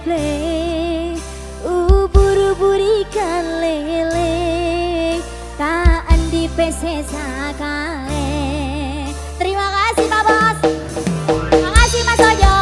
play ubur-ubur ikan lele tak andi PC sakale. Terima kasih Pak Bos. Terima kasih Mas Ojo.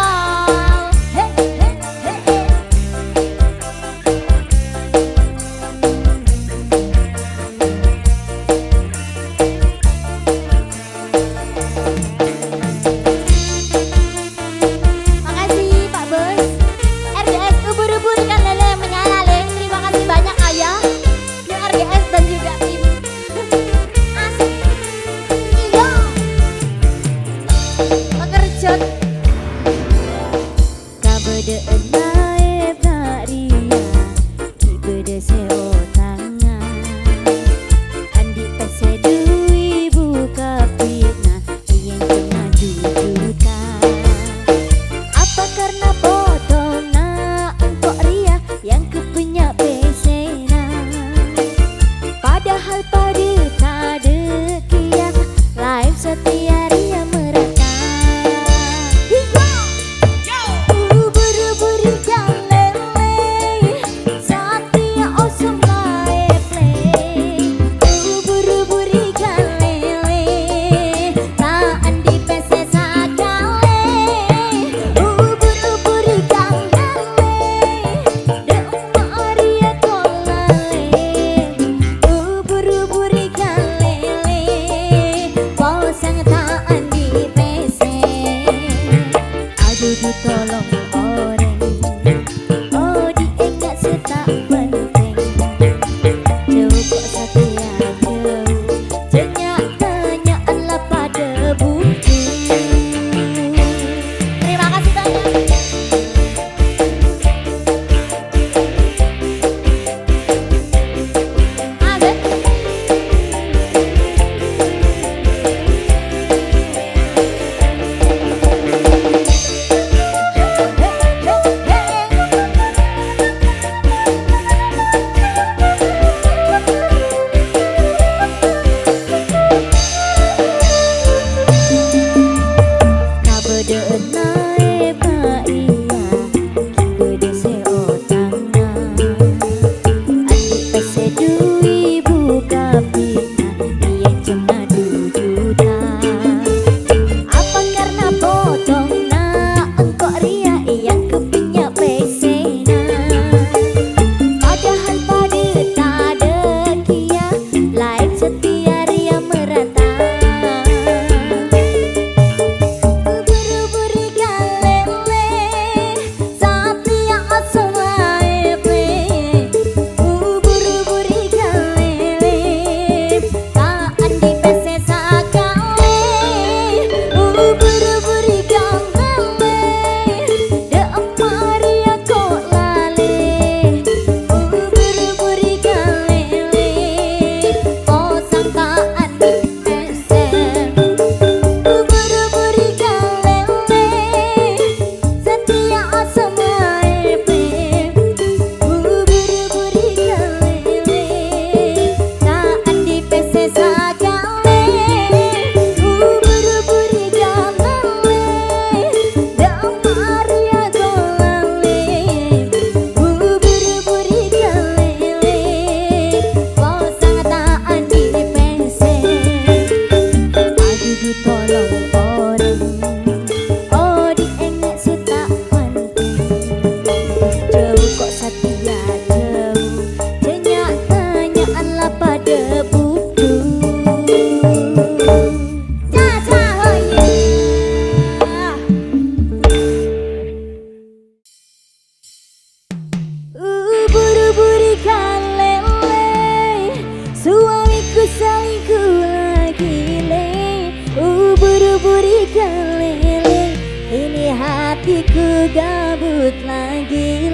hatiku gabut lagi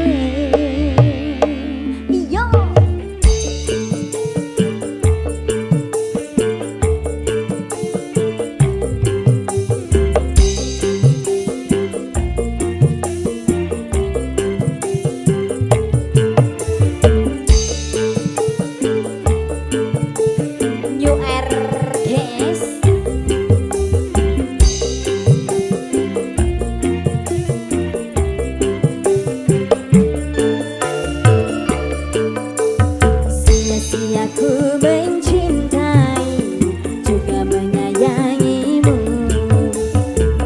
yo. New RDS aku mencintai juga menyayangimu.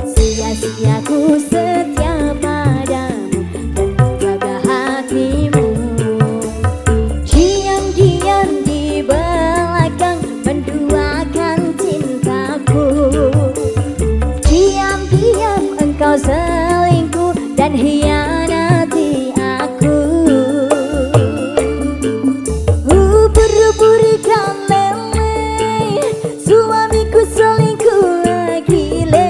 Sia-sia ku setia padamu dan menjaga hatimu. Diam-diam di belakang menduakan cintaku. Diam-diam engkau selingkuh dan hianati aku. Buru-burikan lele, suamiku selingkuh lagi le.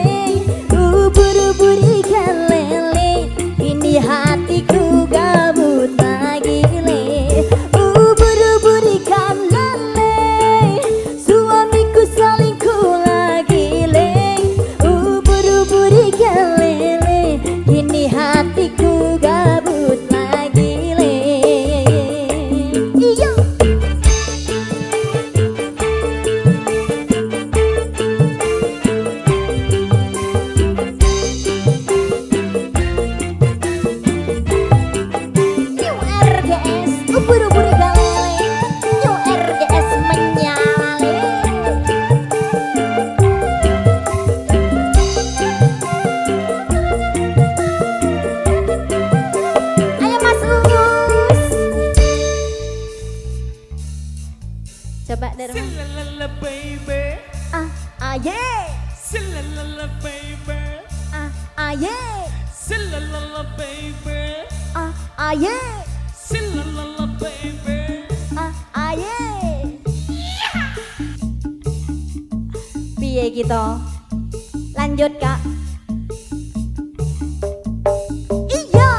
Buru-burikan lele, ini hatiku gabut lagi le. Buru-burikan lele, suamiku selingkuh lagi le. Buru-burikan lele, ini hatiku gabut lagi le. Iyo. URGS, buru-burikan lele, URGS menyala le. Ayo Mas Uus. Coba dari Silalala baby, aye. silalala baby, Aye. silalala baby, Aye. silalala baby. Aye. Piye gitu? Lanjut Kak. Iya.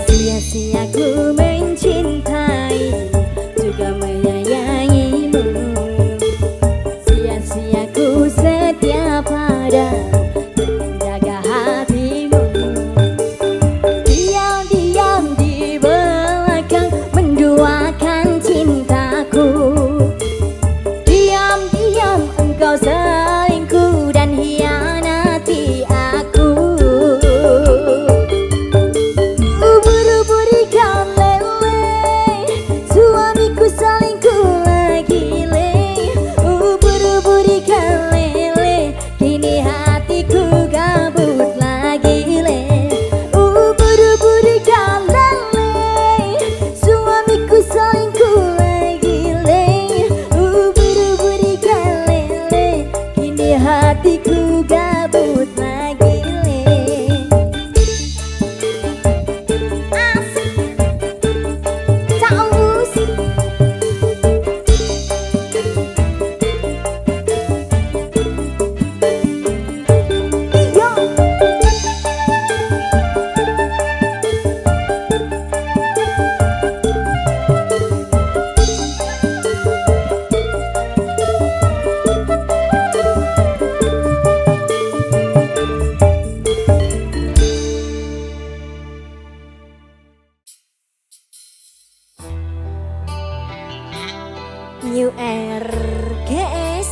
Sia-sia ku mencintai juga menyayangimu. Sia-sia ku setia padamu dan menjaga hatimu. Diam-diam di belakang menduakan cintaku. Diam-diam engkau selingkuh dan hianati aku. Buru-burikan lele, suamiku selingkuh lagi le. Buru-burikan lele, kini hatiku gabut lagi le. Buru-burikan lele, suamiku selingkuh lagi le. Buru-burikan lele, kini hatiku gabut lagi le. Asik. Cak Uus. Iya. New RGS.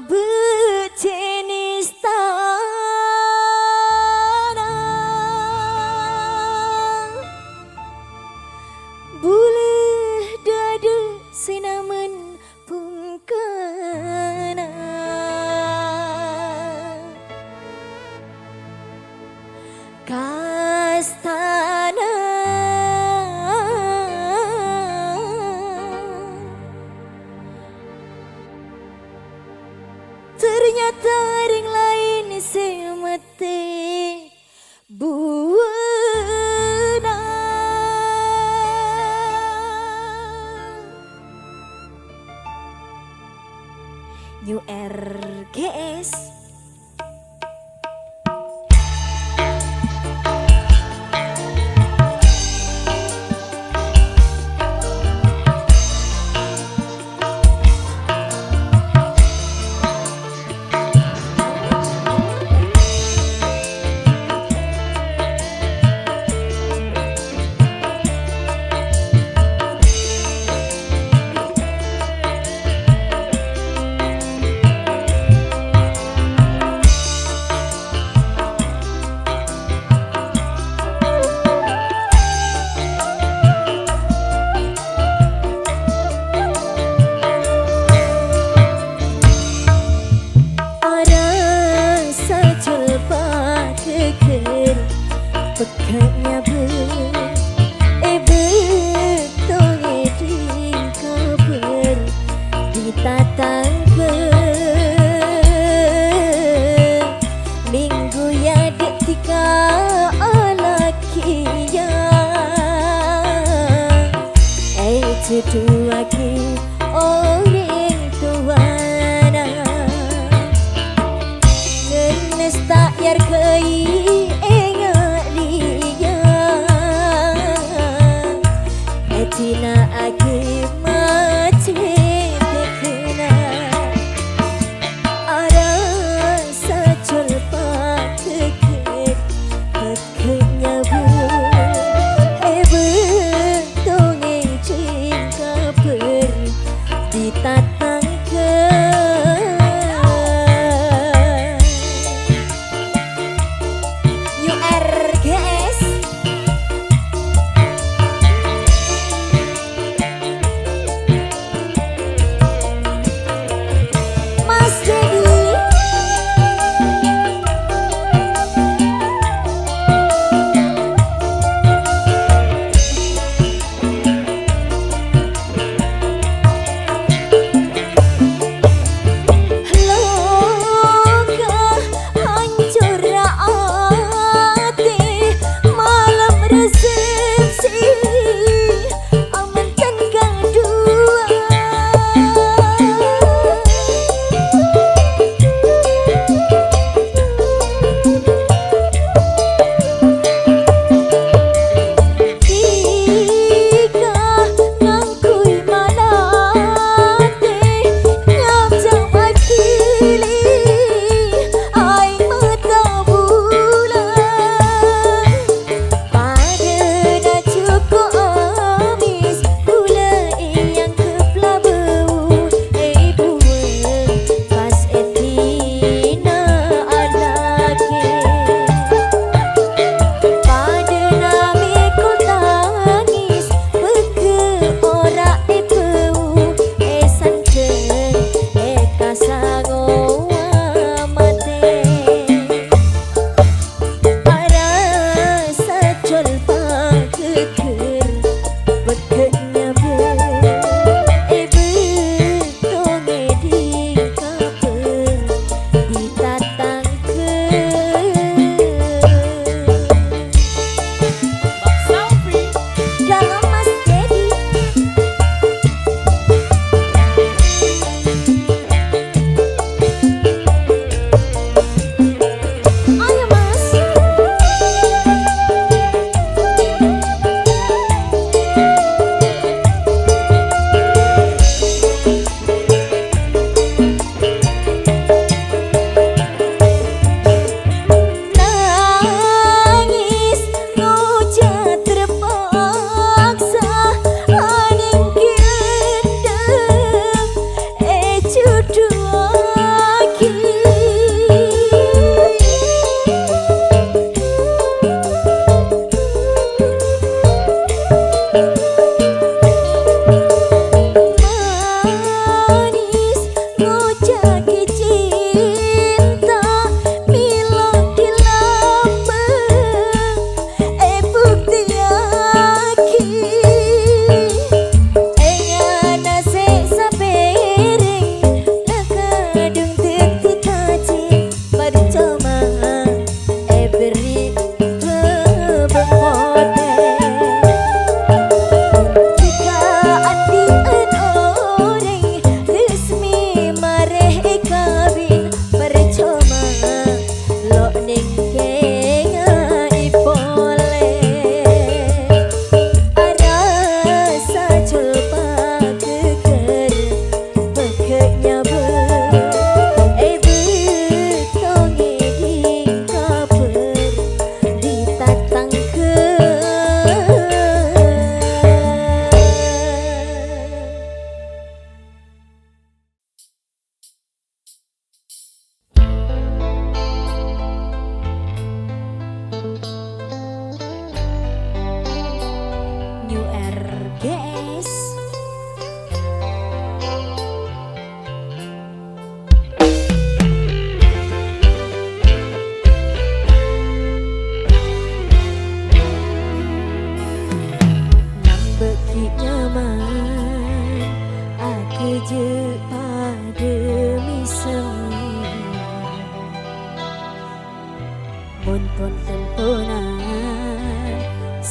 berjenis tanah boleh dada senaman pungkana kastana ternyata ring lain semete buana New RGS pekatnya betong eding kabar ditatang ke minggu ya detika alakia cedua ki orang tuana ngenes tak yar kei enga liya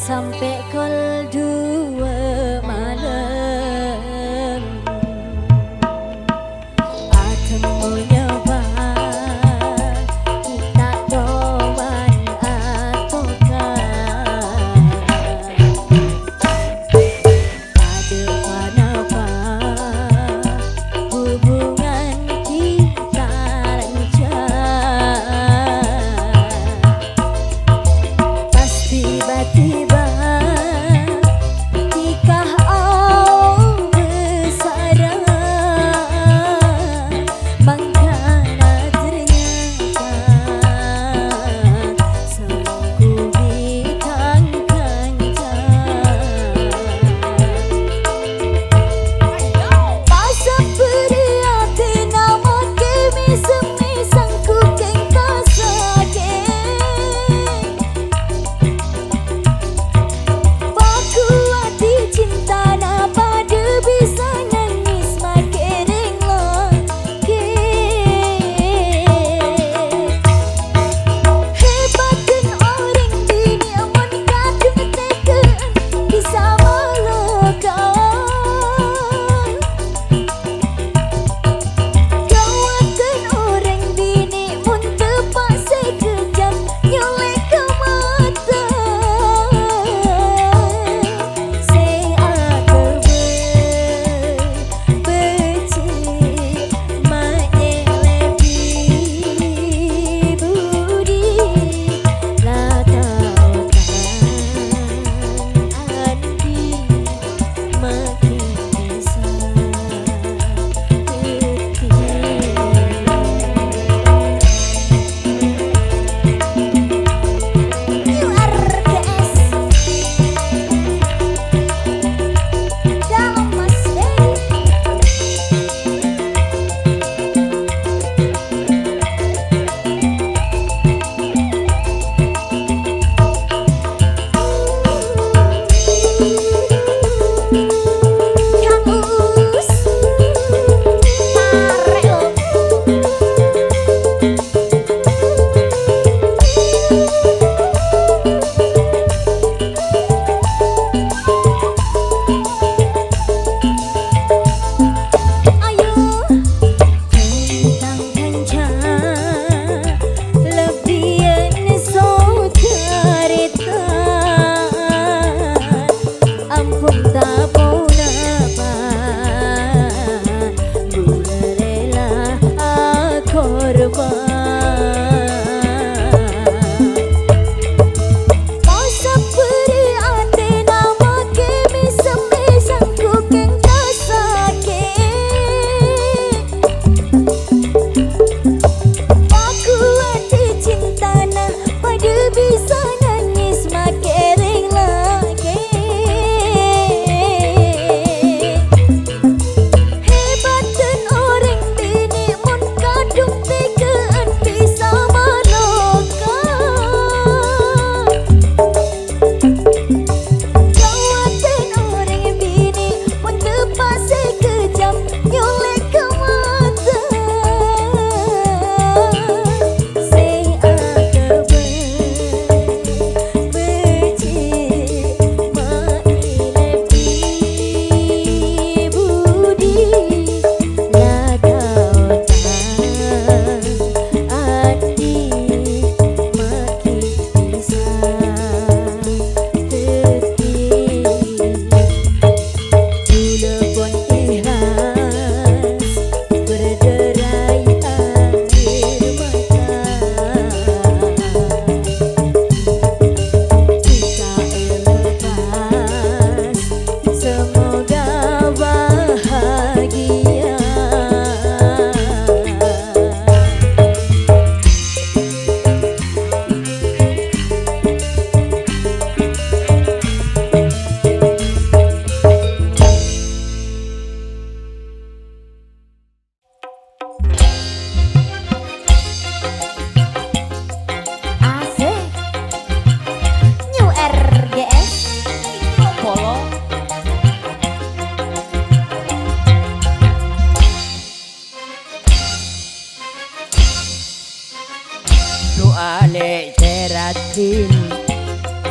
sampai kol dua malam. Atemu nyoba kita doan ataukah ada apa hubungan kita lancar. Pas tiba-tiba nikah bersara, mangkana ternyata sangku bintang kancah. Masa beriati nama kemi semisangku keng kasake.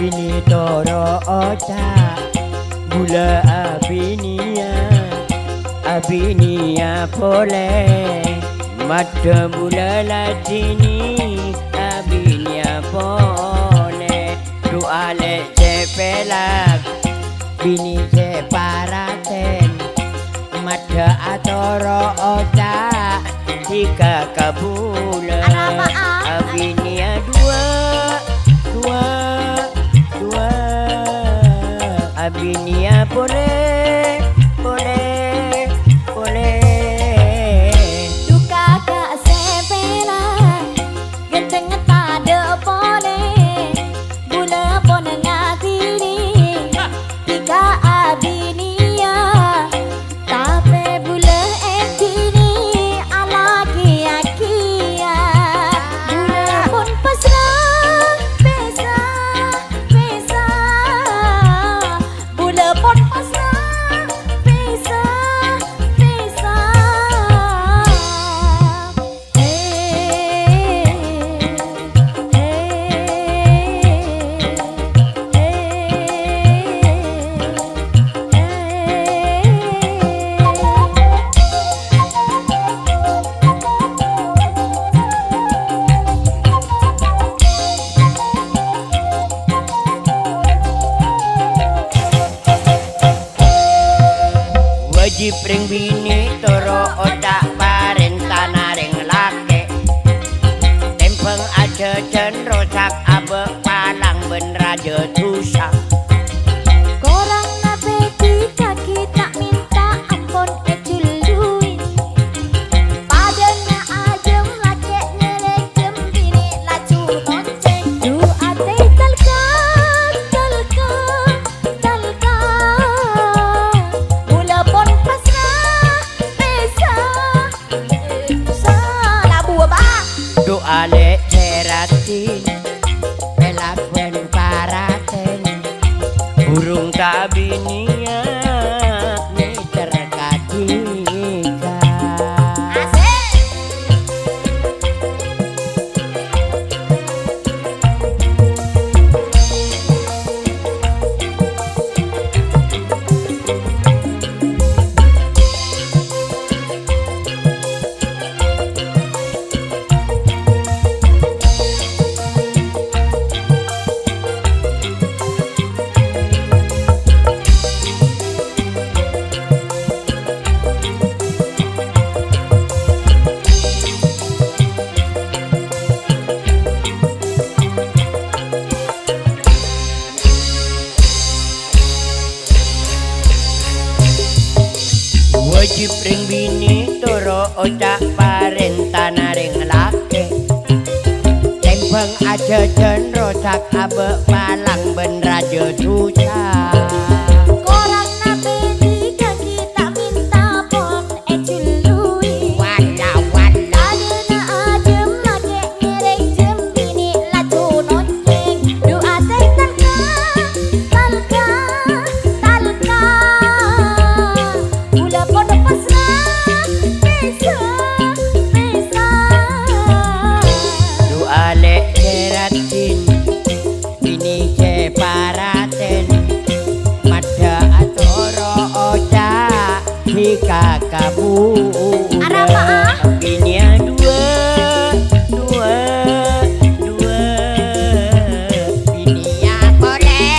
Bini toro oca Bula abinia boleh Mata bula latini abinia boleh Doa le sepelak Bini separaten Mata atoro oca Jika kabulan abinia dua abinia boleh Duka kak sepela Genteng tade boleh Bula pon ngatini Tika abinia Tapi bula ekini ala kia-kia Bula pon pasrah pesa Bula pon pasrah pesa Wajib ring bini toro otak parentana ring lake Tempeng aja cenrosak abe palang ben raja tusa Korang nabe kita minta ampun ecului Padanya ajem lake ngerejem bini laju nonceng Du ate talka Bula pon pasrah pesa Labu apa? Doa le ceratin pelak ben paraten Burung kabinia ni terkatika Asik Wajib ring bini toro otak parentana ring lake Tempeng aja cenrosak abe palang ben raja tusa Korang nabe kita minta pon ecului Padanya ajem lake ngerejem bini laju nonceng Du ate talka Bula pon pasrah pesa Doa le ceratin bini separaten Mada atoro otak hika kabulan Binia dua Binia boleh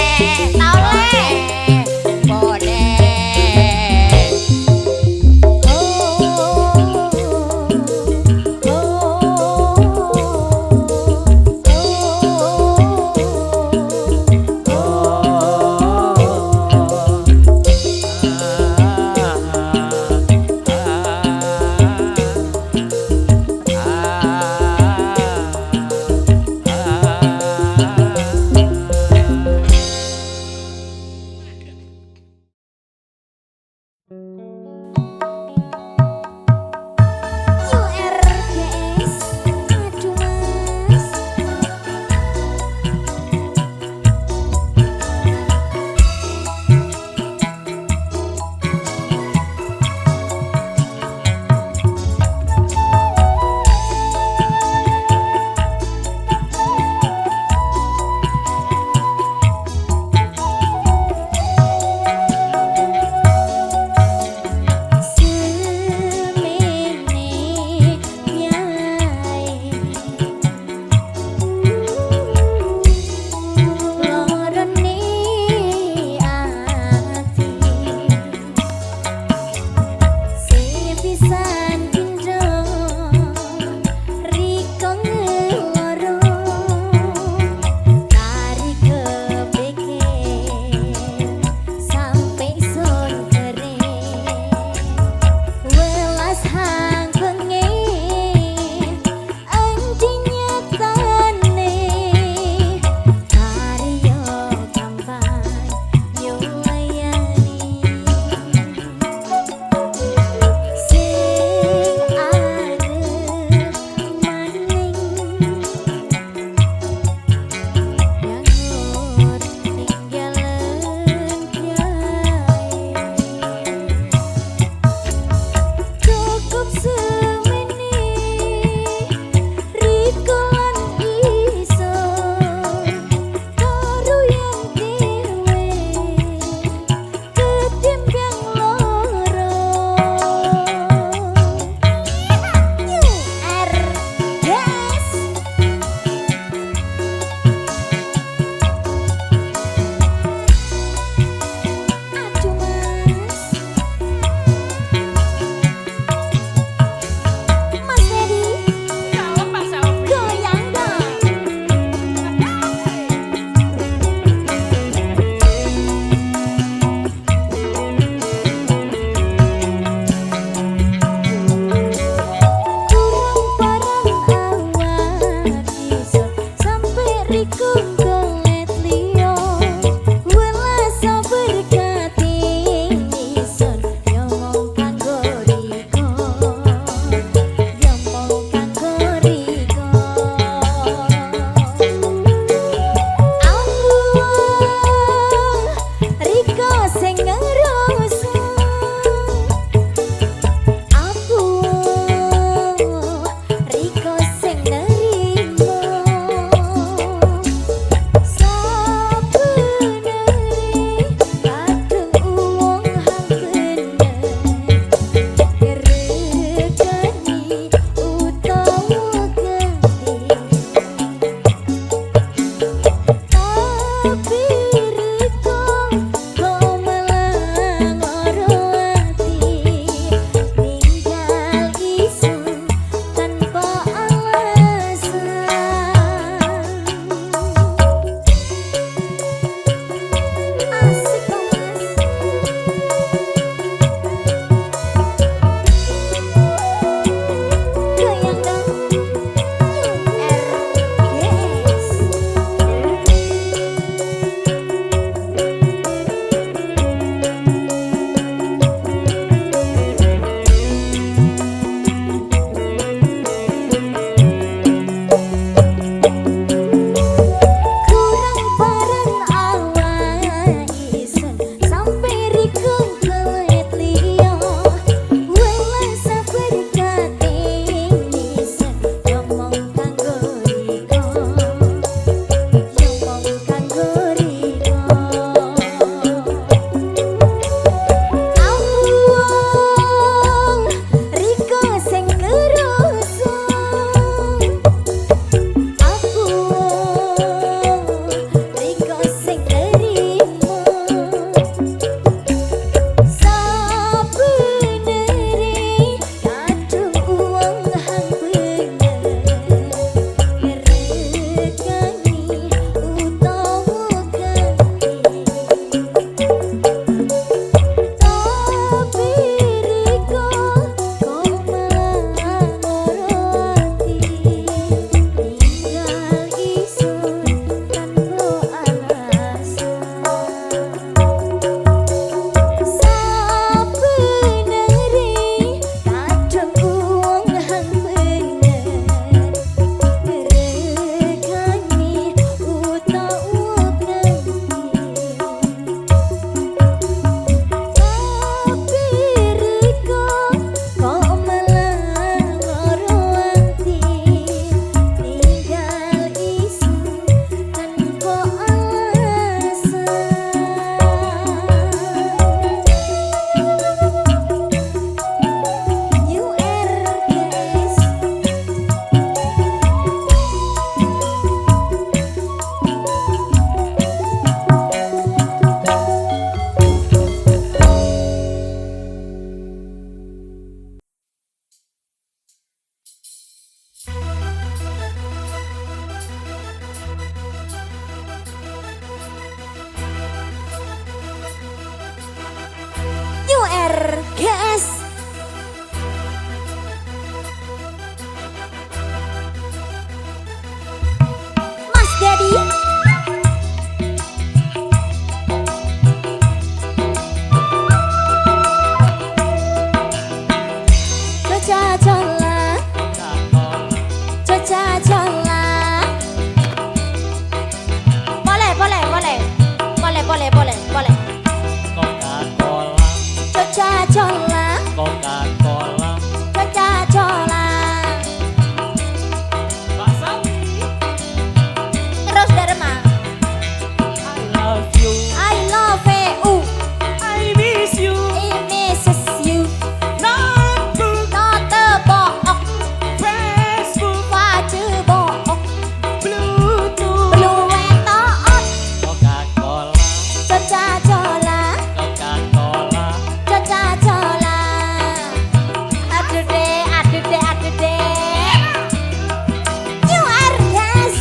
RGS. Mas Dedi. Coca-Cola, Coca-Cola. Boleh, boleh, boleh. Boleh, boleh, boleh, boleh. Coca-Cola, Coca-Cola, Coca-Cola. Coca-Cola. Mbak Sawi, Terus Dharma. I love you, I love you, I miss you. I misses you. Notebook, Notebook, Facebook, Facebook, Bluetooth. Blue Wetok, Coca-Cola, Coca-Cola, Coca-Cola. Coca-Cola. Aduh deh, aduh deh, aduh deh. New RGS.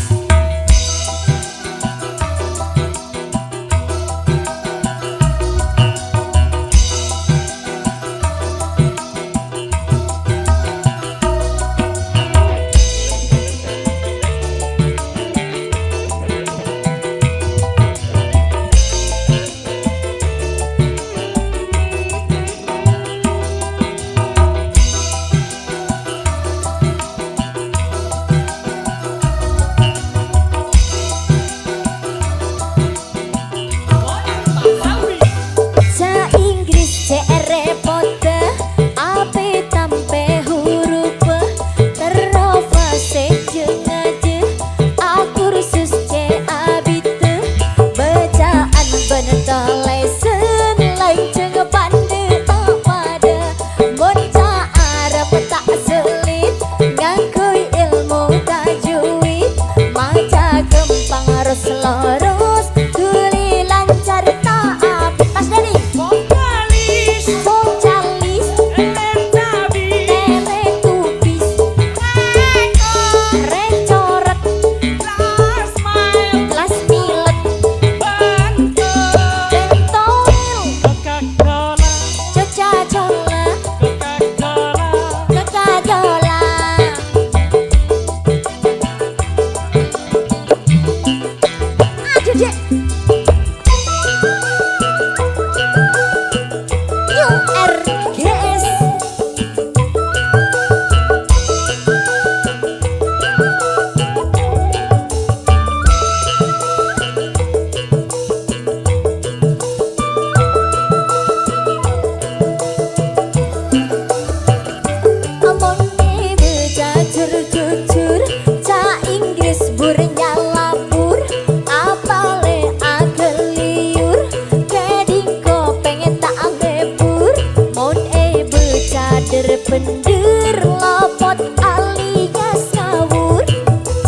Mbak Sawi, Sa Inggris repot, ape tampe huruf ternovasi jeung aja aku kursus abit bacaan bener lesson lain jeung pande pada monca Arab tak selit ngakui ilmu tajwid maca gempang harus lurus tuli lancar tak apit. Mas Dedi. vokalis, Vokalis, Teletubby, Teletubbies, Recoret, Last Mile, Last Milet, Bantu. Dentoil, Coca-Cola, Coca-Cola, Coca-Cola. Coca-Cola. Aduh deh. New RGS. Omongnya bejajur jujur, ca Inggris burnya lapur, apale agel liur, kedingko pengen tak ngebur, mon bejader bender lopot alias ngawur,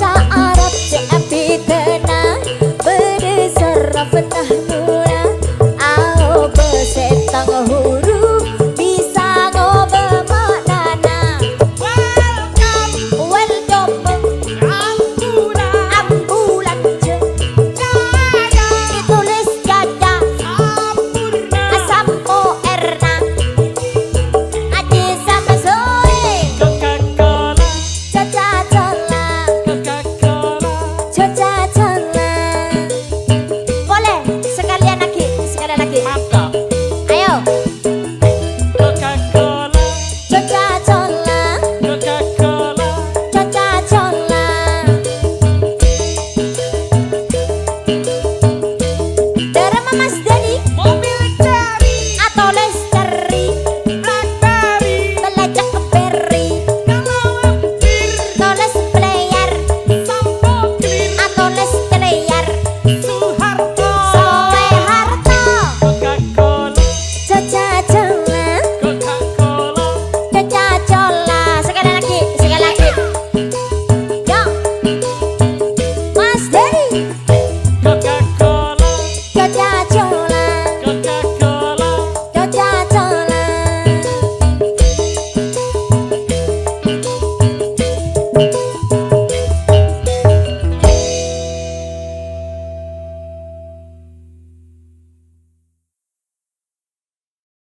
ca Arab cepi tenang, berdesar fetah nuna, ao besetang huruf, bisa ngobrol maknana. Welcome, ambulan ditulis gajah, Sampo Erna, Adi sama Zoe, Coca-Cola, Coca-Cola, Coca-Cola. Coca-Cola. Boleh sekalian lagi, Mata, ayo. Coca-Cola, Coca-Cola, Coca-Cola. Coca-Cola. Dharma Mas Dedi Mobil Cherry, atau Lestari, Blackberry, telecek berry, kalau bir, toles player, sampo clear, atau les teleyer, Soeharto. soe harto. Coca-Cola, Coca-Cola, Coca-Cola. Coca-Cola. Sekali lagi, sekali lagi. Yo, Mas Dedi, Coca-Cola, Coca-Cola.